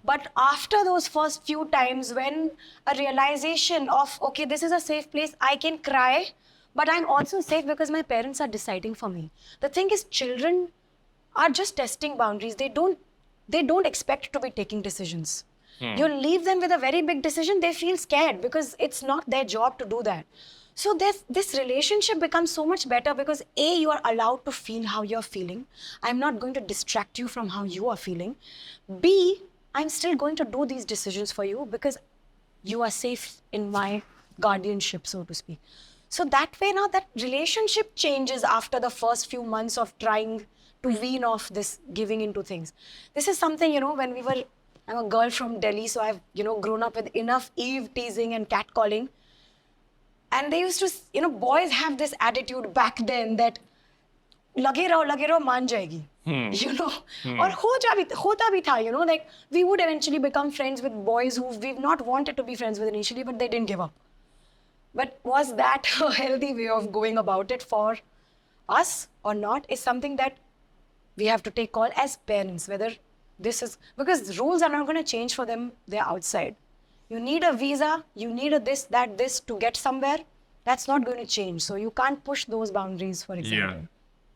But after those first few times, when a realization of, okay, this is a safe place, I can cry, but I'm also safe because my parents are deciding for me. The thing is, children are just testing boundaries. They don't expect to be taking decisions. You leave them with a very big decision, they feel scared because it's not their job to do that. So this relationship becomes so much better because A, you are allowed to feel how you're feeling. I'm not going to distract you from how you are feeling. B, I'm still going to do these decisions for you because you are safe in my guardianship, so to speak. So that way now that relationship changes after the first few months of trying to wean off this giving into things. This is something, when I'm a girl from Delhi, so I've, grown up with enough Eve teasing and catcalling. And they used to, boys have this attitude back then that लगे रहो मान जाएगी और होता भी था, like we would eventually become friends with boys who we've not wanted to be friends with initially, but they didn't give up. But was that a healthy way of going about it for us or not is something that we have to take call as parents, whether this is, because rules are not going to change for them, they're outside. You need a visa, you need a this to get somewhere. That's not going to change. So you can't push those boundaries, for example.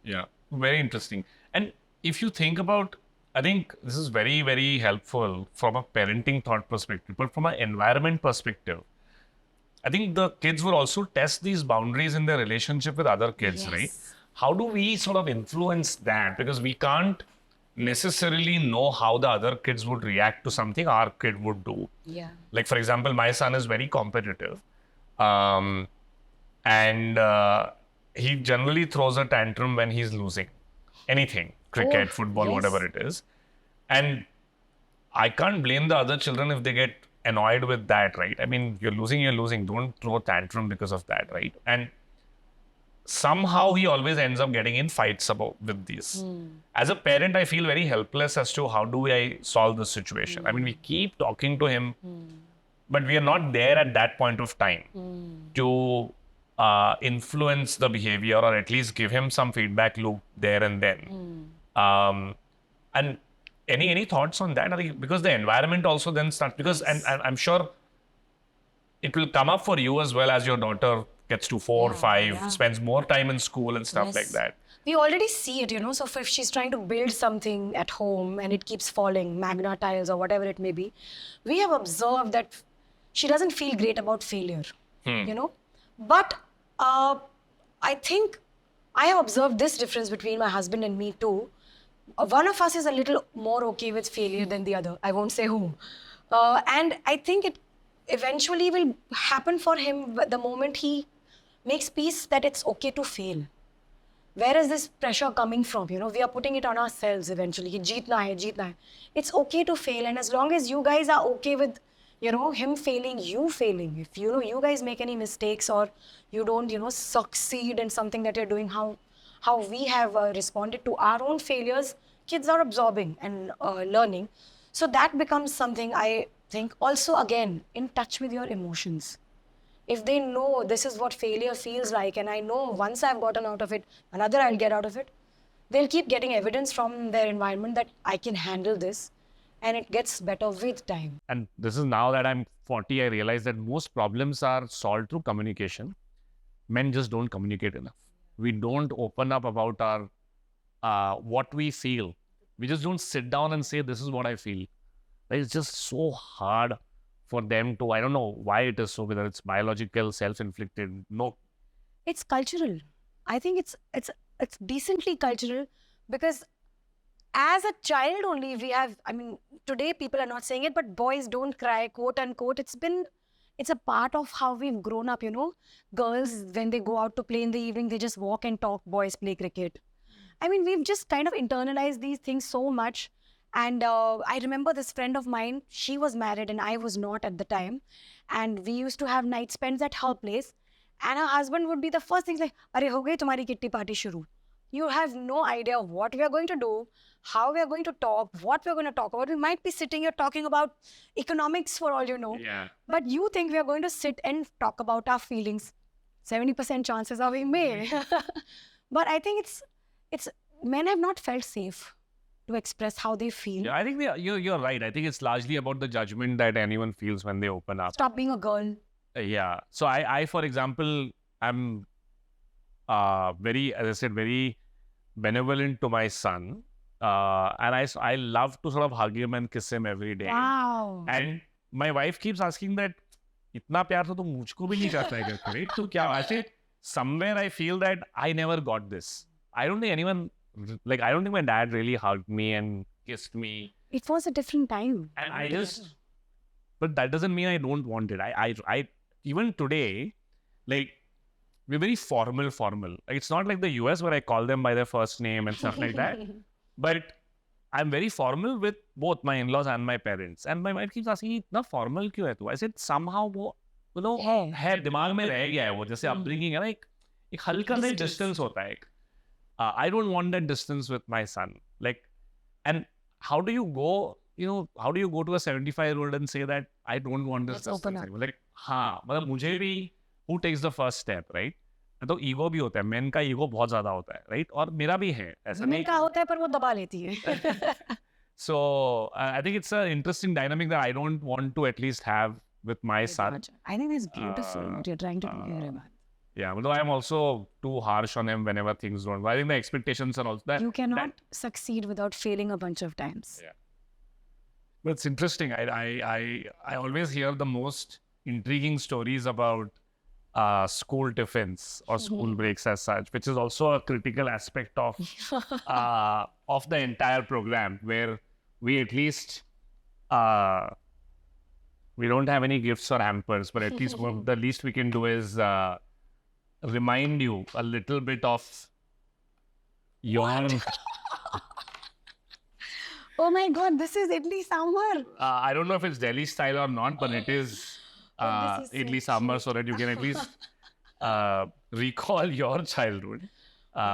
Yeah, very interesting. And if you think about, I think this is very, very helpful from a parenting thought perspective, but from an environment perspective, I think the kids will also test these boundaries in their relationship with other kids,
Yes.
right? How do we sort of influence that? Because we can't necessarily know how the other kids would react to something our kid would do.
Yeah.
Like, for example, my son is very competitive. And he generally throws a tantrum when he's losing anything, cricket, football,
yes.
whatever it is. And I can't blame the other children if they get annoyed with that, right? I mean, you're losing. Don't throw a tantrum because of that, right? And somehow he always ends up getting in fights with these. As a parent, I feel very helpless as to how do I solve this situation. I mean, we keep talking to him, but we are not there at that point of time to influence the behavior or at least give him some feedback loop there and then. And any thoughts on that? I think because the environment also then starts, because and I'm sure it will come up for you as well as your daughter gets to 4 or 5, spends more time in school and stuff like that.
We already see it, So if she's trying to build something at home and it keeps falling, magna tiles or whatever it may be, we have observed that she doesn't feel great about failure, But I think I have observed this difference between my husband and me too. One of us is a little more okay with failure than the other. I won't say who. And I think it eventually will happen for him the moment he makes peace that it's okay to fail. Where is this pressure coming from? We are putting it on ourselves eventually. Jeetna hai. It's okay to fail. And as long as you guys are okay with, him failing, you failing. If, you guys make any mistakes or you don't, succeed in something that you're doing, how we have responded to our own failures, kids are absorbing and learning. So that becomes something I think also, again, in touch with your emotions. If they know this is what failure feels like, and I know once I've gotten out of it, another I'll get out of it, they'll keep getting evidence from their environment that I can handle this, and it gets better with time.
And this is now that I'm 40, I realize that most problems are solved through communication. Men just don't communicate enough. We don't open up about our what we feel. We just don't sit down and say, this is what I feel. It's just so hard for them to, I don't know why it is so, whether it's biological, self-inflicted, no.
It's cultural. I think it's decently cultural because as a child only we have, today people are not saying it, but boys don't cry, quote unquote. It's a part of how we've grown up, Girls, when they go out to play in the evening, they just walk and talk, boys play cricket. We've just kind of internalized these things so much. And I remember this friend of mine, she was married and I was not at the time. And we used to have night spends at her place. And her husband would be the first thing like, "Arey, ho gayi tumhari kitty party shuru." You have no idea what we are going to do, how we are going to talk, what we're going to talk about. We might be sitting here talking about economics for all you know.
Yeah.
But you think we are going to sit and talk about our feelings. 70% chances are we may. But I think it's men have not felt safe to express how they feel.
Yeah, I think you're right. I think it's largely about the judgment that anyone feels when they open up.
Stop being a girl.
Yeah. So I for example, I'm very, as I said, very benevolent to my son. And I love to sort of hug him and kiss him every day.
Wow.
And my wife keeps asking that, इतना प्यार तो तुम मुझको भी नहीं करता है क्या, right? तो क्या, I say, somewhere I feel that I never got this. I don't think anyone, like, I don't think my dad really hugged me and kissed me.
It was a different time.
And I just, but that doesn't mean I don't want it. I even today, like, we're very formal. Like, it's not like the US where I call them by their first name and stuff like that. But I'm very formal with both my in-laws and my parents. And my wife keeps asking, इतना formal क्यों है तू? I said, somehow वो, you know, है दिमाग में रह गया है वो, जैसे upbringing है ना, एक हल्का सा distance होता है. I don't want that distance with my son. Like, and how do you go, how do you go to a 75-year-old and say that I don't want this
Let's
distance?
open up.
Like, हाँ, मतलब मुझे भी, who takes the first step, right? तो ego भी होता है, main का ego बहुत ज्यादा होता है, राइट? और मेरा भी है, ऐसा नहीं
का होता है पर वो दबा लेती है.
So I think it's an interesting dynamic that I don't want to at least have with my son.
I think that's beautiful what you're trying to do here, Revant.
Yeah, although I'm also too harsh on him whenever things don't. I think the expectations are also that
You cannot succeed without failing a bunch of times.
Yeah. But it's interesting. I always hear the most intriguing stories about school tiffins or school breaks as such, which is also a critical aspect of the entire program, where we at least we don't have any gifts or hampers, but at least the least we can do is remind you a little bit of your.
Oh my God, this is Idli Sambar.
I don't know if it's Delhi style or not, but it is.
This is
Idli
so
sambar, so that you can at least recall your childhood.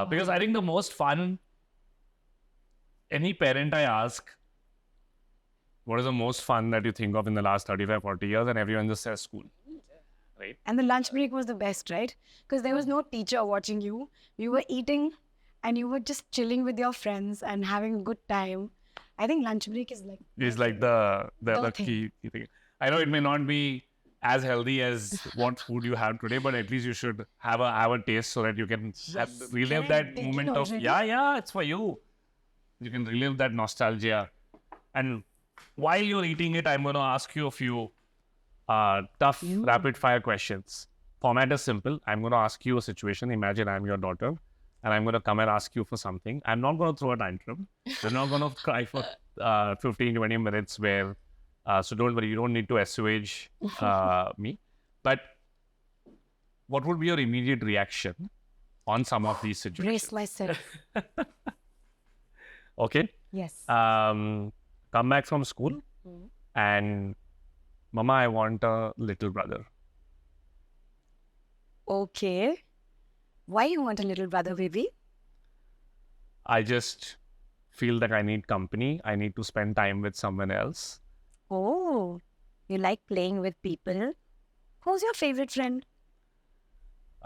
Because I think the most fun, any parent I ask, what is the most fun that you think of in the last 35, 40 years? And everyone just says school. Right?
And the lunch break was the best, right? Because there was no teacher watching you. You were eating and you were just chilling with your friends and having a good time. I think lunch break is like...
It's like the
thing.
key thing. I know it may not be as healthy as what food you have today, but at least you should have a taste so that you can relive that moment of, it's for you. You can relive that nostalgia. And while you're eating it, I'm going to ask you a few tough rapid fire questions. Format is simple. I'm going to ask you a situation. Imagine I'm your daughter and I'm going to come and ask you for something. I'm not going to throw a tantrum. We're not going to cry for 15, 20 minutes where so don't worry, you don't need to assuage me. But what would be your immediate reaction on some of these situations?
Brace myself.
Okay.
Yes.
Come back from school and Mama, I want a little brother.
Okay. Why you want a little brother, baby?
I just feel that I need company. I need to spend time with someone else.
Oh, you like playing with people? Who's your favorite friend?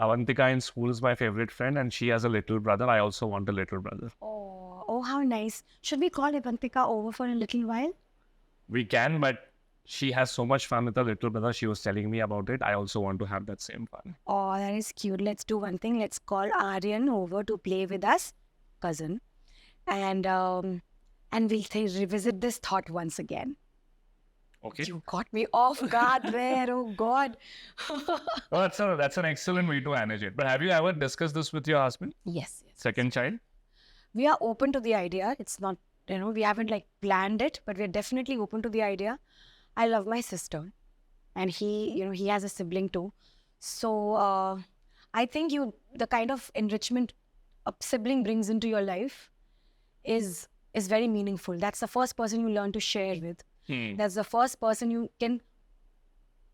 Avantika in school is my favorite friend and she has a little brother. I also want a little brother.
Oh, how nice. Should we call Avantika over for a little while?
We can, but she has so much fun with her little brother. She was telling me about it. I also want to have that same fun.
Oh, that is cute. Let's do one thing. Let's call Aryan over to play with us, cousin. And we'll revisit this thought once again.
Okay.
You caught me off guard there. Oh, God.
Oh, that's an excellent way to manage it. But have you ever discussed this with your husband?
Yes.
Second child?
We are open to the idea. It's not, we haven't planned it, but we're definitely open to the idea. I love my sister and he has a sibling too. So I think the kind of enrichment a sibling brings into your life is very meaningful. That's the first person you learn to share with. That's the first person you can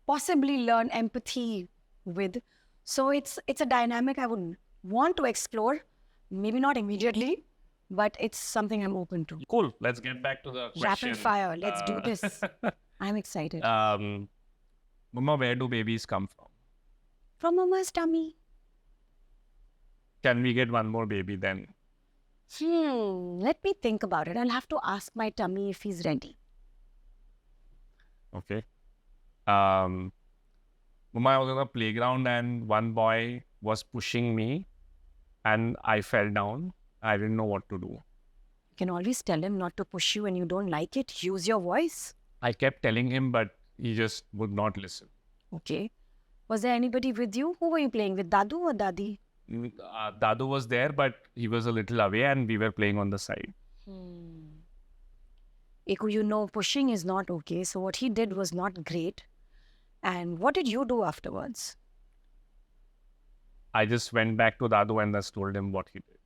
possibly learn empathy with. So it's a dynamic I would want to explore. Maybe not immediately, but it's something I'm open to.
Cool. Let's get back to the question.
Rapid fire. Let's do this. I'm excited.
Mama, where do babies come from?
From Mama's tummy.
can we get one more baby then?
Let me think about it. I'll have to ask my tummy if he's ready.
Okay. Mama, I was on the playground and one boy was pushing me and I fell down. I didn't know what to do.
You can always tell him not to push you when you don't like it. Use your voice.
I kept telling him, but he just would not listen.
Okay. Was there anybody with you? Who were you playing with, Dadu or Dadi?
Dadu was there, but he was a little away and we were playing on the side.
Eku, you know, pushing is not okay. So what he did was not great. And what did you do afterwards?
I just went back to Dadu and just told him what he did.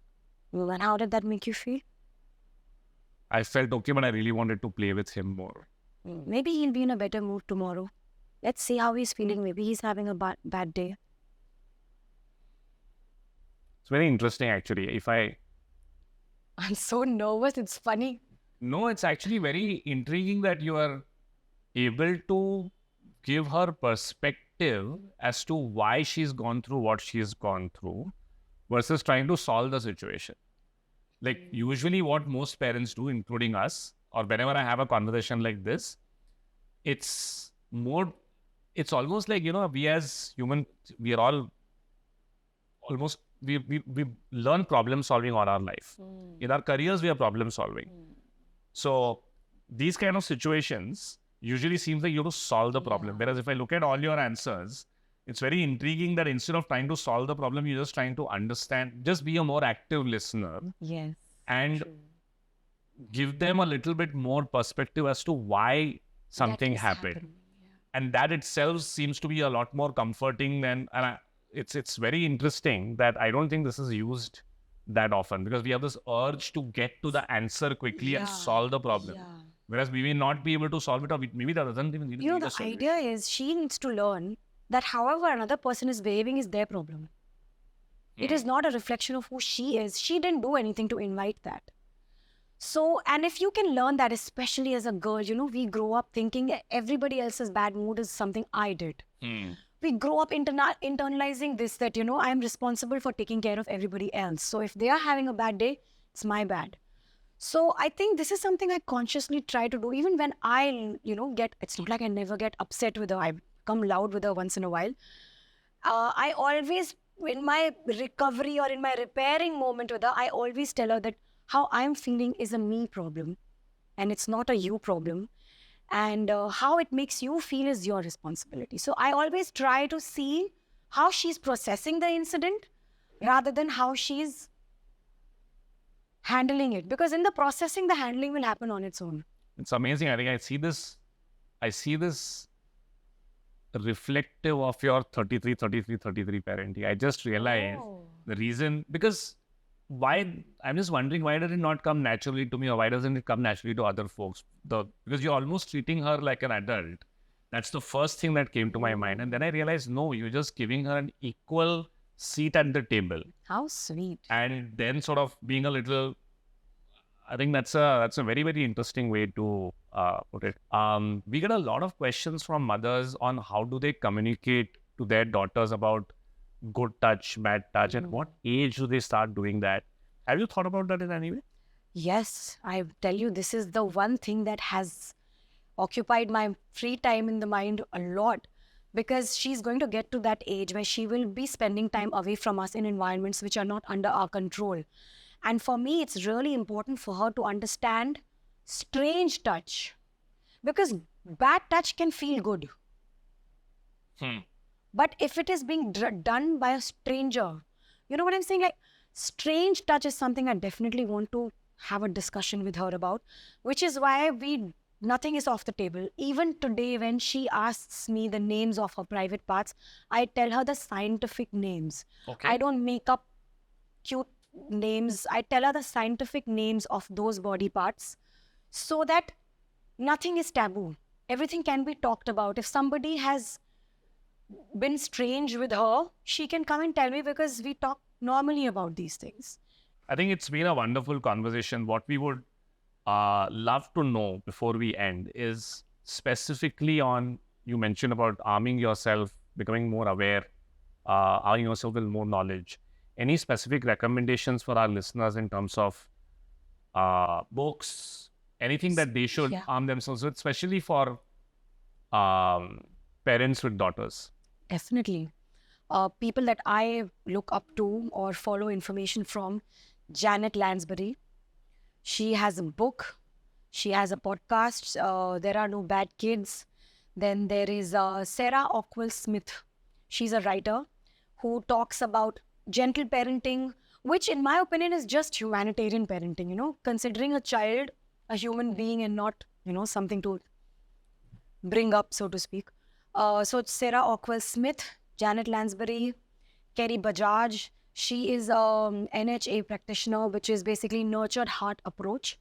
Well, and how did that make you feel?
I felt okay, but I really wanted to play with him more.
Maybe he'll be in a better mood tomorrow. Let's see how he's feeling. Maybe he's having a bad day.
It's very interesting, actually.
I'm so nervous. It's funny.
No, it's actually very intriguing that you are able to give her perspective as to why she's gone through what she's gone through versus trying to solve the situation. Like usually what most parents do, including us, or whenever I have a conversation like this, it's almost like, we as human, we are all almost, we learn problem solving all our life. In our careers, we are problem solving. So these kind of situations usually seems like you have to solve the problem. Whereas if I look at all your answers, it's very intriguing that instead of trying to solve the problem, you're just trying to understand, just be a more active listener.
Yes.
And give them a little bit more perspective as to why something happened. And that itself seems to be a lot more comforting than, it's very interesting that I don't think this is used that often because we have this urge to get to the answer quickly and solve the problem. Whereas we may not be able to solve it, or maybe that doesn't even need
the idea is she needs to learn that however another person is behaving is their problem. It is not a reflection of who she is. She didn't do anything to invite that. So, and if you can learn that, especially as a girl, we grow up thinking everybody else's bad mood is something I did. We grow up internalizing this that, I'm responsible for taking care of everybody else. So if they are having a bad day, it's my bad. So I think this is something I consciously try to do. Even when I, it's not like I never get upset with her. I become loud with her once in a while. I always, in my recovery or in my repairing moment with her, I always tell her that how I'm feeling is a me problem and it's not a you problem. And how it makes you feel is your responsibility. So I always try to see how she's processing the incident rather than how she's handling it. Because in the processing, the handling will happen on its own.
It's amazing. I think I see this reflective of your 33 parenting. I just realized the reason, because why, I'm just wondering, why did it not come naturally to me, or why doesn't it come naturally to other folks? Because you're almost treating her like an adult. That's the first thing that came to my mind. And then I realized, no, you're just giving her an equal seat at the table.
How sweet.
And then sort of being a little, I think that's a very, very interesting way to put it. We get a lot of questions from mothers on how do they communicate to their daughters about good touch, bad touch, and what age do they start doing that? Have you thought about that in any way?
Yes, I tell you, this is the one thing that has occupied my free time in the mind a lot, because she's going to get to that age where she will be spending time away from us in environments which are not under our control. And for me, it's really important for her to understand strange touch, because bad touch can feel good. But if it is being done by a stranger, you know what I'm saying? Like, strange touch is something I definitely want to have a discussion with her about, which is why nothing is off the table. Even today, when she asks me the names of her private parts, I tell her the scientific names.
Okay.
I don't make up cute names. I tell her the scientific names of those body parts so that nothing is taboo. Everything can be talked about. If somebody has been strange with her, she can come and tell me, because we talk normally about these things.
I think it's been a wonderful conversation. What we would love to know before we end is specifically on, you mentioned about arming yourself, becoming more aware, arming yourself with more knowledge. any specific recommendations for our listeners in terms of books, anything that they should arm themselves with, especially for parents with daughters?
Definitely. People that I look up to or follow information from, Janet Lansbury. She has a book. She has a podcast. There Are No Bad Kids. Then there is Sarah Ockwell Smith. She's a writer who talks about gentle parenting, which in my opinion is just humanitarian parenting, considering a child a human being and not, something to bring up, so to speak. So it's Sarah Ockwell Smith, Janet Lansbury, Kerry Bajaj. She is an NHA practitioner, which is basically nurtured heart approach,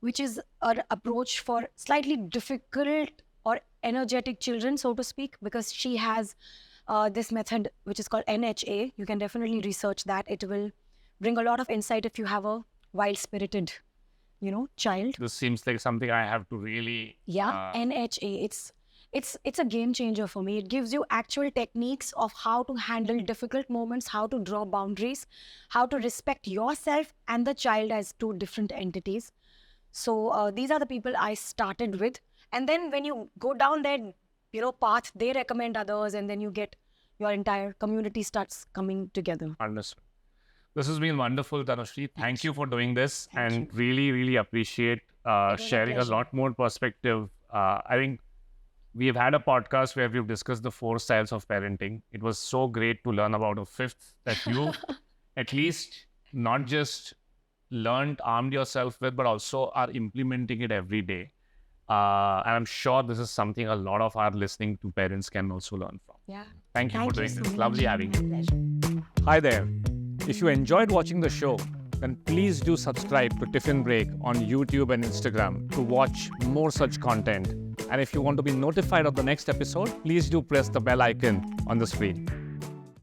which is an approach for slightly difficult or energetic children, so to speak, because she has this method, which is called NHA. You can definitely research that. It will bring a lot of insight if you have a wild-spirited, child.
This seems like something I have to really...
NHA. It's a game changer for me. It gives you actual techniques of how to handle difficult moments, how to draw boundaries, how to respect yourself and the child as two different entities. So these are the people I started with. And then when you go down that, path, they recommend others, and then you get your entire community starts coming together.
Understood. This has been wonderful, Tanushree. Thank you for doing this, and really, really appreciate sharing a lot more perspective. I think we've had a podcast where we've discussed the 4 styles of parenting. It was so great to learn about a 5th that you at least not just armed yourself with, but also are implementing it every day. And I'm sure this is something a lot of our listening to parents can also learn from.
Yeah.
Thank you for doing
so
this.
much.
Lovely having you.
My pleasure.
Hi there. If you enjoyed watching the show, then please do subscribe to Tiffin Break on YouTube and Instagram to watch more such content. And if you want to be notified of the next episode, please do press the bell icon on the screen.